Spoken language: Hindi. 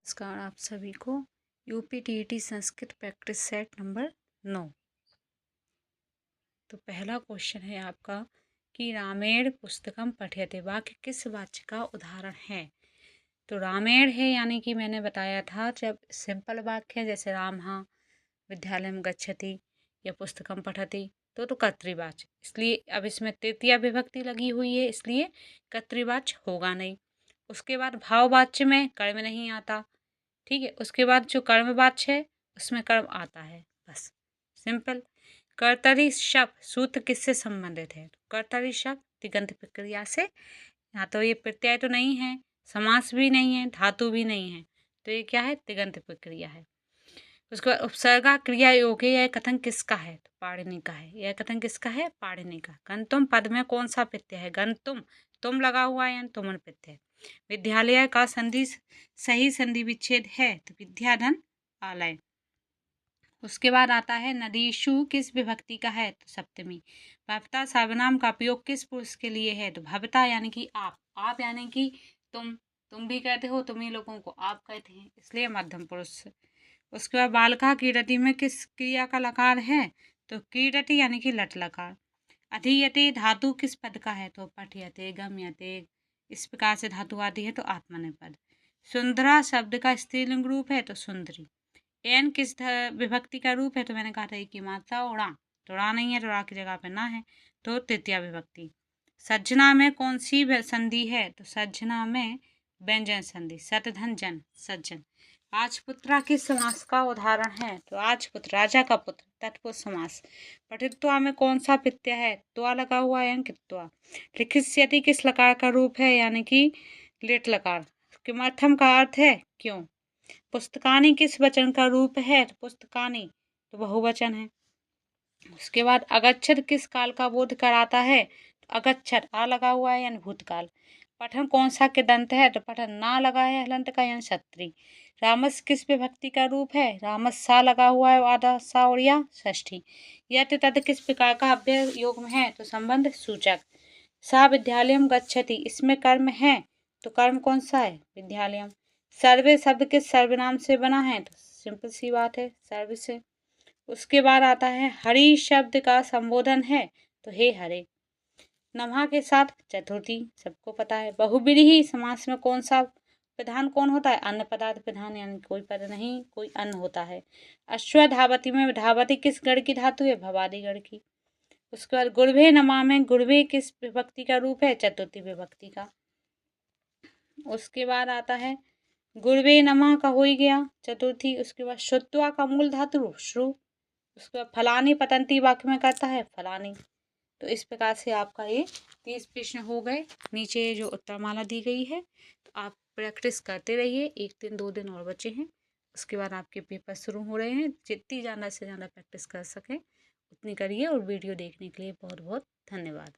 नमस्कार आप सभी को UP TET Sanskrit practice set number 9। तो पहला क्वेश्चन है आपका कि रामायण पुस्तकम पठ्यते वाक्य किस वाक्य का उदाहरण है। तो रामायण है यानी कि मैंने बताया था जब सिंपल वाक्य है जैसे रामः विद्यालयम गच्छति या पुस्तकम पठति तो कर्तृवाच्य, इसलिए अब इसमें तृतीया विभक्ति लगी हुई है इसलिए कर्तृवाच्य होगा नहीं। उसके बाद भाववाच्य में कर्म नहीं आता, ठीक है। उसके बाद जो कर्मवाच्य है उसमें कर्म आता है, बस सिंपल। कर्तरी शब्द सूत्र किससे संबंधित है। कर्तरी शब्द तिगंत प्रक्रिया से, यहाँ तो ये प्रत्यय तो नहीं है, समास भी नहीं है, धातु भी नहीं है, तो ये क्या है, तिगंत प्रक्रिया है। उसके बाद उपसर्गा क्रिया योग है, यह कथन किसका है, तो पाणिनि का है। यह कथन किसका है, पाणिनि का। गंतुम पद में कौन सा प्रत्यय है, गंतुम, तुम लगा हुआ है, तुमन प्रत्यय। विद्यालय का संधि सही संधि विच्छेद है, तो विद्याधन आलय। उसके बाद आता है नदीशु किस विभक्ति का है, तो सप्तमी। भवता सर्वनाम का उपयोग किस पुरुष के लिए है, तो भवता यानी कि आप यानी कि तुम भी कहते हो, तुम ही लोगों को आप कहते हैं, इसलिए मध्यम पुरुष। उसके बाद बालका क्रीडति में किस क्रिया का लकार है, तो क्रीडति यानी कि लट लकार। अधीयते धातु किस पद का है, तो पठयते गम्यते, इस प्रकार से धातु आती है तो आत्मनेपद। सुंदरा शब्द का स्त्रीलिंग रूप है, तो सुंदरी। एन किस विभक्ति का रूप है, तो मैंने कहा था कि मात्रा उड़ा, तो उड़ा नहीं है, तो उड़ा की जगह पे ना है, तो तृतीया विभक्ति। सज्जना में कौन सी संधि है, तो सज्जना में व्यंजन संधि, सतधन जन सज्जन। राजपुत्रा किस समास का उदाहरण है, तो राजपुत्र राजा का पुत्र, तत्पुरुष समास। पठित्वा में कौन सा प्रत्यय है, त्वा लगा हुआ है, अंकित्वा। लिखिष्यति किस लकार का रूप है, यानी कि लेट लकार। किमर्थम का अर्थ है क्यों। पुस्तकानी किस वचन का रूप है, तो पुस्तकानी तो बहुवचन है। उसके बाद अगच्छत किस काल का बोध कराता है, तो अगच्छत आ लगा हुआ है यानी भूतकाल। पठन कौन सा के दंत है, तो पठन ना लगा है हलंत का यानी क्षत्रि। रामस किस विभक्ति का रूप है, रामस सा लगा हुआ है आधा सा और या षष्ठी। यत तद किस प्रकार का अव्यय योग में है, तो संबंध सूचक। सा विद्यालयम गच्छति, इसमें कर्म है, तो कर्म कौन सा है, विद्यालयम। सर्वे शब्द किस सर्वनाम से बना है, तो सिंपल सी बात है सर्व से। उसके बाद आता है हरि शब्द का संबोधन है, तो हे हरे। नमः के साथ चतुर्थी सबको पता है। बहुब्रीहि समास में कौन सा प्रधान कौन होता है, अन्न पदार्थ प्रधान, यानी कोई पद नहीं कोई अन्न होता है। अश्वधावती में धावती किस गढ़ की धातु है, भवादी गढ़ की। उसके बाद गुरभे नमा में गुरभे किस विभक्ति का रूप है, चतुर्थी विभक्ति का। उसके बाद आता है गुरवे नमा का हो ही गया चतुर्थी। उसके बाद श्रुत्वा का मूल धातु श्रु। उसके बाद फलानी पतंती वाक्य में करता है फलानी। तो इस प्रकार से आपका ये 30 प्रश्न हो गए। नीचे जो उत्तरमाला दी गई है, तो आप प्रैक्टिस करते रहिए। 1 दिन 2 दिन और बचे हैं, उसके बाद आपके पेपर शुरू हो रहे हैं। जितनी ज़्यादा से ज़्यादा प्रैक्टिस कर सकें उतनी करिए। और वीडियो देखने के लिए बहुत बहुत धन्यवाद।